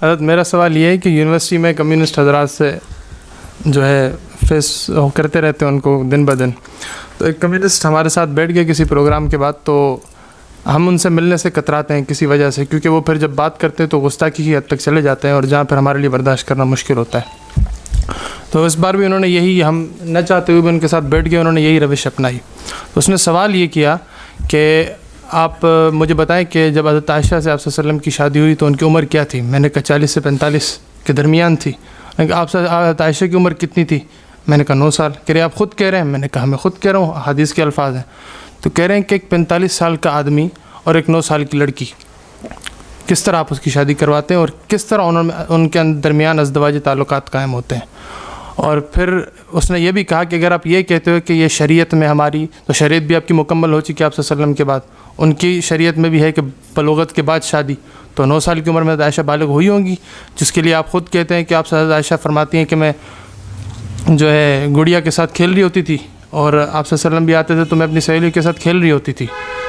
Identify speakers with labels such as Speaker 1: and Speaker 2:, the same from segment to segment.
Speaker 1: حضرت میرا سوال یہ ہے کہ یونیورسٹی میں کمیونسٹ حضرات سے جو ہے فیس کرتے رہتے ہیں ان کو دن بدن، تو ایک کمیونسٹ ہمارے ساتھ بیٹھ گئے کسی پروگرام کے بعد، تو ہم ان سے ملنے سے کتراتے ہیں کسی وجہ سے، کیونکہ وہ پھر جب بات کرتے ہیں تو گستاخی کی حد تک چلے جاتے ہیں اور جہاں پھر ہمارے لیے برداشت کرنا مشکل ہوتا ہے۔ تو اس بار بھی انہوں نے یہی، ہم نہ چاہتے ہوئے بھی ان کے ساتھ بیٹھ گئے، انہوں نے یہی روش اپنائی۔ تو اس نے سوال یہ کیا کہ آپ مجھے بتائیں کہ جب حضرت عائشہ سے آپ صلی اللہ علیہ وسلم کی شادی ہوئی تو ان کی عمر کیا تھی؟ میں نے کہا 40 سے 45 کے درمیان تھی۔ میں نے کہا آپ سے حضرت عائشہ کی عمر کتنی تھی؟ میں نے کہا 9 سال۔ کہہ رہے آپ خود کہہ رہے ہیں؟ میں نے کہا میں خود کہہ رہا ہوں، حدیث کے الفاظ ہیں۔ تو کہہ رہے ہیں کہ ایک 45 سال کا آدمی اور ایک 9 سال کی لڑکی، کس طرح آپ اس کی شادی کرواتے ہیں اور کس طرح ان کے درمیان ازدواجی تعلقات قائم ہوتے ہیں؟ اور پھر اس نے یہ بھی کہا کہ اگر آپ یہ کہتے ہو کہ یہ شریعت میں ہماری، تو شریعت بھی آپ کی مکمل ہو چکی آپ صلی اللہ علیہ وسلم کے بعد، ان کی شریعت میں بھی ہے کہ بلوغت کے بعد شادی، تو 9 سال کی عمر میں عائشہ بالغ ہوئی ہوں گی، جس کے لیے آپ خود کہتے ہیں کہ آپ سے عائشہ فرماتی ہیں کہ میں جو ہے گڑیا کے ساتھ کھیل رہی ہوتی تھی اور آپ صلی اللہ علیہ وسلم بھی آتے تھے تو میں اپنی سہیلیوں کے ساتھ کھیل رہی ہوتی تھی۔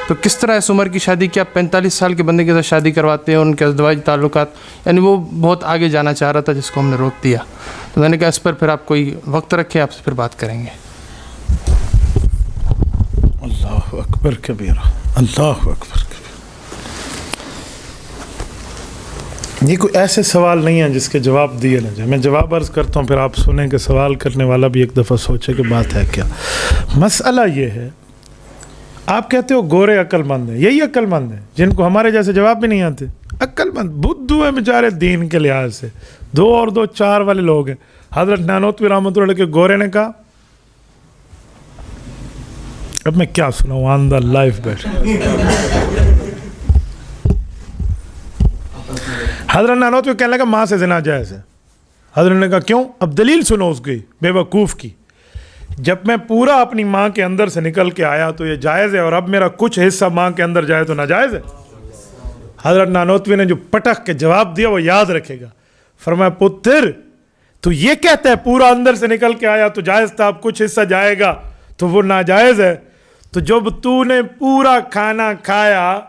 Speaker 1: تو کس طرح اس عمر کی شادی کی آپ 45 سال کے بندے کے ساتھ شادی کرواتے ہیں، ان کے ازدواجی تعلقات، یعنی وہ بہت آگے جانا چاہ رہا تھا جس کو ہم نے روک دیا۔ تو میں نے کہا اس پر پھر آپ کوئی وقت رکھیں، آپ سے پھر بات کریں گے۔
Speaker 2: اللہ اکبر کبیرہ، اللہ اکبر کبیرہ۔ یہ کوئی ایسے سوال نہیں ہے جس کے جواب دیے نہ جائے۔ میں جواب عرض کرتا ہوں، پھر آپ سنیں کہ سوال کرنے والا بھی ایک دفعہ سوچے کہ بات ہے کیا۔ مسئلہ یہ ہے، آپ کہتے ہو گورے عقل مند ہیں، یہی عقل مند ہیں جن کو ہمارے جیسے جواب بھی نہیں آتے۔ عقل مند بدھو ہیں بیچارے دین کے لحاظ سے، 2 اور 2 4 والے لوگ ہیں۔ حضرت نانوتوی رحمۃ اللہ کے گورے نے کہا، اب میں کیا سناؤں، آن دا لائف بیٹھ۔ حضرت نانوتوی کہنے لگا ماں سے زنا جائز ہے۔ حضرت نے کہا کیوں؟ اب دلیل سنو اس کی بے وقوف کی۔ جب میں پورا اپنی ماں کے اندر سے نکل کے آیا تو یہ جائز ہے، اور اب میرا کچھ حصہ ماں کے اندر جائے تو ناجائز ہے۔ حضرت نانوتوی نے جو پٹخ کے جواب دیا وہ یاد رکھے گا۔ فرمایا پتر تو یہ کہتا ہے پورا اندر سے نکل کے آیا تو جائز تھا، اب کچھ حصہ جائے گا تو وہ ناجائز ہے۔ تو جب تو نے پورا کھانا کھایا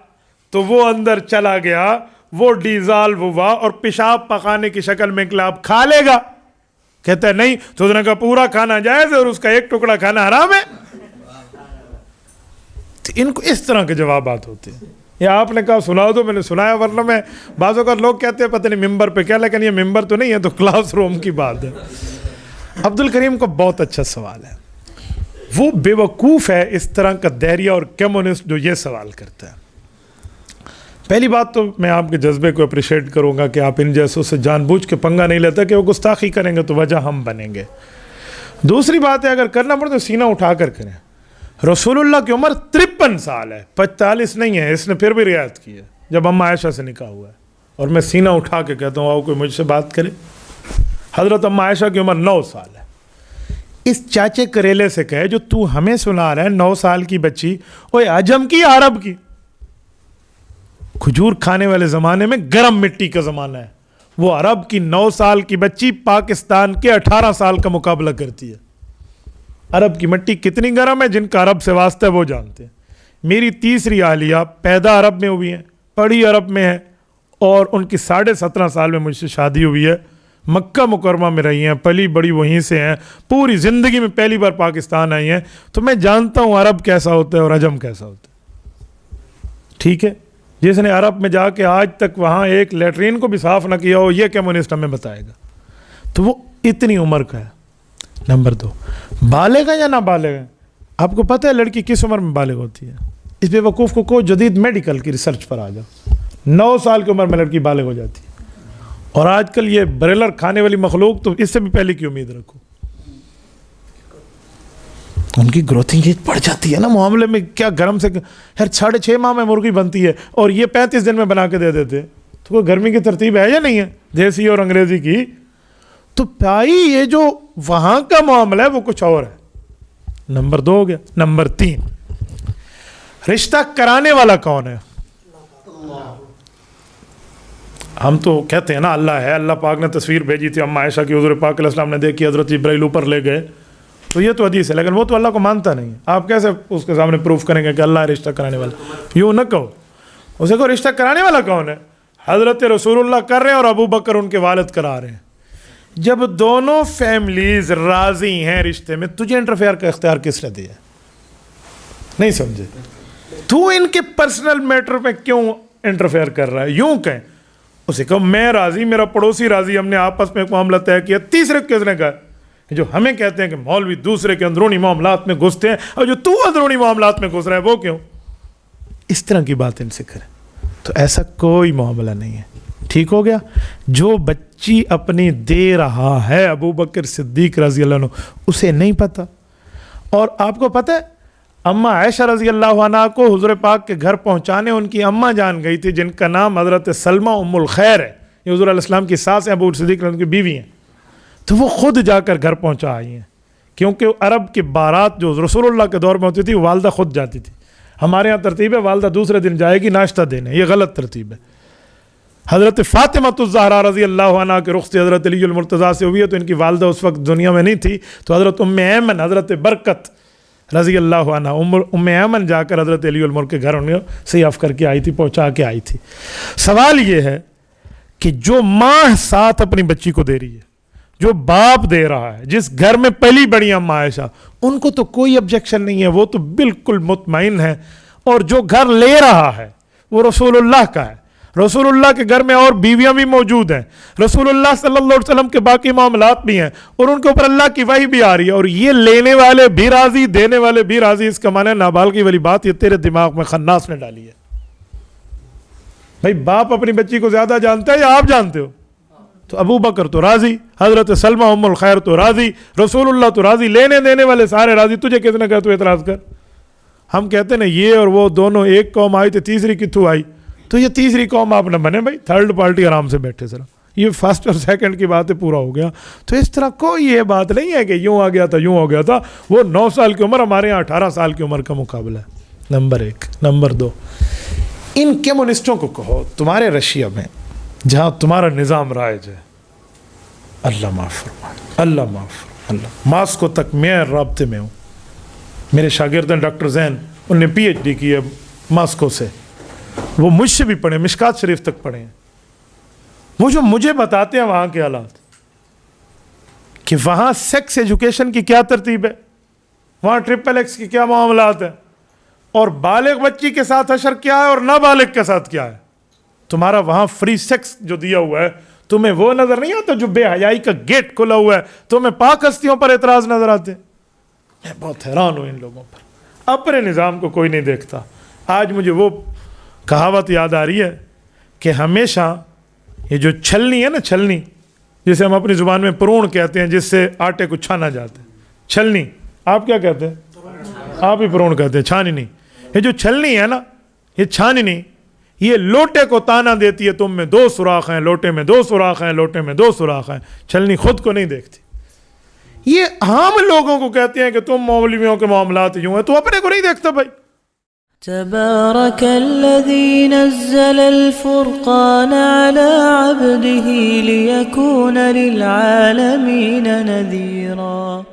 Speaker 2: تو وہ اندر چلا گیا، وہ ڈیزالو ہوا اور پیشاب پخانے کی شکل میں نکلا، اب کھا لے گا؟ کہتا ہے نہیں۔ تو اس نے کہا پورا کھانا جائز ہے اور اس کا ایک ٹکڑا کھانا حرام ہے۔ ان کو اس طرح کے جوابات ہوتے ہیں۔ یا آپ نے کہا سناؤ تو میں نے سنایا، ورنہ میں بعضوں کا لوگ کہتے ہیں پتہ نہیں ممبر پہ کیا، لیکن یہ ممبر تو نہیں ہے، تو کلاس روم کی بات ہے۔ عبد الکریم کو بہت اچھا سوال ہے، وہ بے وقوف ہے اس طرح کا دہریہ اور کمیونسٹ جو یہ سوال کرتا ہے۔ پہلی بات تو میں آپ کے جذبے کو اپریشیٹ کروں گا کہ آپ ان جیسوں سے جان بوجھ کے پنگا نہیں لیتا کہ وہ گستاخی کریں گے تو وجہ ہم بنیں گے۔ دوسری بات ہے اگر کرنا پڑے تو سینہ اٹھا کر کریں۔ رسول اللہ کی عمر 53 سال ہے، 45 نہیں ہے، اس نے پھر بھی رعایت کی ہے جب اما عائشہ سے نکاح ہوا ہے، اور میں سینہ اٹھا کے کہتا ہوں آؤ کوئی مجھ سے بات کرے۔ حضرت اما عائشہ کی عمر 9 سال ہے۔ اس چاچے کریلے سے کہے جو تو ہمیں سنا رہا ہے 9 سال کی بچی، اوے عجم کی عرب کی؟ کھجور کھانے والے زمانے میں گرم مٹی کا زمانہ ہے، وہ عرب کی 9 سال کی بچی پاکستان کے 18 سال کا مقابلہ کرتی ہے۔ عرب کی مٹی کتنی گرم ہے، جن کا عرب سے واسطہ ہے وہ جانتے ہیں۔ میری تیسری اہلیہ پیدا عرب میں ہوئی ہیں، پڑھی عرب میں ہے، اور ان کی 17.5 سال میں مجھ سے شادی ہوئی ہے، مکہ مکرمہ میں رہی ہیں، پلی بڑی وہیں سے ہیں، پوری زندگی میں پہلی بار پاکستان آئی ہیں، تو میں جانتا ہوں عرب کیسا ہوتا ہے اور عجم کیسا ہوتا ہے۔ ٹھیک ہے، جس نے عرب میں جا کے آج تک وہاں ایک لیٹرین کو بھی صاف نہ کیا ہو، یہ کمیونسٹ ہمیں بتائے گا، تو وہ اتنی عمر کا ہے۔ نمبر 2، بالغ ہے یا نہ بالغ ہے؟ آپ کو پتہ ہے لڑکی کس عمر میں بالغ ہوتی ہے؟ اس بے وقوف کو جدید میڈیکل کی ریسرچ پر آ جاؤ، 9 سال کی عمر میں لڑکی بالغ ہو جاتی ہے، اور آج کل یہ بریلر کھانے والی مخلوق تو اس سے بھی پہلے کی امید رکھو، ان کی گروتھنگ ایج بڑھ جاتی ہے نا معاملے میں، کیا گرم سے ہر 6.5 ماہ میں مرغی بنتی ہے اور یہ 35 دن میں بنا کے دے دیتے، تو کوئی گرمی کی ترتیب ہے یا نہیں ہے دیسی اور انگریزی کی؟ تو بھائی یہ جو وہاں کا معاملہ ہے وہ کچھ اور ہے۔ نمبر 2 ہو گیا۔ نمبر 3، رشتہ کرانے والا کون ہے؟ ہم تو کہتے ہیں نا اللہ ہے، اللہ پاک نے تصویر بھیجی تھی اما عائشہ کی، حضور پاک علیہ السلام نے دیکھی، حضرت جبرائیل اوپر لے گئے، تو یہ تو حدیث ہے، لیکن وہ تو اللہ کو مانتا نہیں ہے۔ آپ کیسے اس کے سامنے پروف کریں گے کہ اللہ ہے رشتہ کرانے والا؟ یوں نہ کہو، اسے کہو رشتہ کرانے والا کون ہے؟ حضرت رسول اللہ کر رہے ہیں اور ابو بکر ان کے والد کرا رہے ہیں. جب دونوں فیملیز راضی ہیں رشتے میں, تجھے انٹرفیئر کا اختیار کس نے دیا؟ نہیں سمجھے؟ تو ان کے پرسنل میٹر میں کیوں انٹرفیئر کر رہا ہے؟ یوں کہیں اسے کہو میں راضی, میرا پڑوسی راضی, ہم نے آپس میں ایک معاملہ طے کیا. تیسرے کس نے کہا؟ جو ہمیں کہتے ہیں کہ مولوی دوسرے کے اندرونی معاملات میں گھستے ہیں, اور جو تو اندرونی معاملات میں گھس رہا ہے وہ کیوں؟ اس طرح کی بات ان سے کریں. تو ایسا کوئی معاملہ نہیں ہے. ٹھیک ہو گیا؟ جو بچی اپنی دے رہا ہے ابو بکر صدیق رضی اللہ عنہ, اسے نہیں پتہ. اور آپ کو پتہ ہے اماں عائشہ رضی اللہ عنہ کو حضور پاک کے گھر پہنچانے ان کی اماں جان گئی تھی, جن کا نام حضرت سلمہ ام الخیر ہے. یہ حضور علیہ السلام کی ساس ہیں, ابو صدیق رضی اللہ عنہ کی بیوی ہیں. تو وہ خود جا کر گھر پہنچا آئی ہیں, کیونکہ عرب کی بارات جو رسول اللہ کے دور میں ہوتی تھی والدہ خود جاتی تھی. ہمارے یہاں ترتیب ہے والدہ دوسرے دن جائے گی ناشتہ دینے, یہ غلط ترتیب ہے. حضرت فاطمہ الزہرا رضی اللہ عنہ کے رخ سے حضرت علی المرتضیٰ سے ہوئی ہے, تو ان کی والدہ اس وقت دنیا میں نہیں تھی. تو حضرت ام ایمن, حضرت برکت رضی اللہ عنہ, ام ایمن جا کر حضرت علی المر کے گھر انہیں سیاف کر کے آئی تھی, پہنچا کے آئی تھی. سوال یہ ہے کہ جو ماں ساتھ اپنی بچی کو دے رہی ہے, جو باپ دے رہا ہے, جس گھر میں پلی بڑی اماں عائشہ, ان کو تو کوئی آبجیکشن نہیں ہے, وہ تو بالکل مطمئن ہے. اور جو گھر لے رہا ہے وہ رسول اللہ کا ہے. رسول اللہ کے گھر میں اور بیویاں بھی موجود ہیں, رسول اللہ صلی اللہ علیہ وسلم کے باقی معاملات بھی ہیں, اور ان کے اوپر اللہ کی وحی بھی آ رہی ہے. اور یہ لینے والے بھی راضی, دینے والے بھی راضی. اس کا معنی ہے نابالغی والی بات یہ تیرے دماغ میں خناس نے ڈالی ہے. بھائی باپ اپنی بچی کو زیادہ جانتا ہے یا آپ جانتے ہو؟ تو ابو بکر تو راضی, حضرت سلمہ ام الخیر تو راضی, رسول اللہ تو راضی, لینے دینے والے سارے راضی. تجھے کس نے کہا تو اعتراض کر؟ ہم کہتے ہیں نا یہ اور وہ دونوں ایک قوم آئی تو تیسری کتوں آئی, تو یہ تیسری قوم آپ نہ بنے بھائی, تھرڈ پارٹی آرام سے بیٹھے. ذرا یہ فرسٹ اور سیکنڈ کی بات ہے, پورا ہو گیا. تو اس طرح کوئی یہ بات نہیں ہے کہ یوں آ گیا تھا یوں ہو گیا تھا. وہ 9 سال کی عمر ہمارے یہاں 18 سال کی عمر کا مقابلہ ہے. نمبر 1. نمبر 2, ان کمیونسٹوں کو کہو تمہارے رشیا میں جہاں تمہارا نظام رائج ہے, اللہ معاف فرمائے, اللہ معاف فرمائے, اللہ. ماسکو تک میں رابطے میں ہوں, میرے شاگرد ہیں ڈاکٹر زین, انہوں نے پی ایچ ڈی کی ہے ماسکو سے, وہ مجھ سے بھی پڑھے, مشکات شریف تک پڑھے ہیں. وہ جو مجھے بتاتے ہیں وہاں کے حالات, کہ وہاں سیکس ایجوکیشن کی کیا ترتیب ہے, وہاں ٹرپل ایکس کی کیا معاملات ہیں, اور بالغ بچی کے ساتھ حشر کیا ہے اور نابالغ کے ساتھ کیا ہے. تمہارا وہاں فری سیکس جو دیا ہوا ہے, تمہیں وہ نظر نہیں آتا جو بے حیائی کا گیٹ کھلا ہوا ہے, تمہیں پاک ہستیوں پر اعتراض نظر آتے. میں بہت حیران ہوں ان لوگوں پر, اپنے نظام کو کوئی نہیں دیکھتا. آج مجھے وہ کہاوت یاد آ رہی ہے کہ ہمیشہ یہ جو چھلنی ہے نا, چھلنی جسے ہم اپنی زبان میں پرون کہتے ہیں, جس سے آٹے کو چھانا جاتا ہے, چھلنی. آپ کیا کہتے ہیں؟ آپ ہی پرون کہتے ہیں, چھانی نہیں. یہ جو چھلنی ہے نا, یہ چھانی نہیں, یہ لوٹے کو تانا دیتی ہے, تم میں 2 سوراخ ہیں, لوٹے میں 2 سوراخ ہیں, لوٹے میں 2 سوراخ ہیں. چھلنی خود کو نہیں دیکھتی. یہ عام لوگوں کو کہتے ہیں کہ تم مولویوں کے معاملات یوں ہیں, تو اپنے کو نہیں دیکھتا بھائی.
Speaker 3: تبارك الذي نزل الفرقان على عبده ليكون للعالمين نذيرا.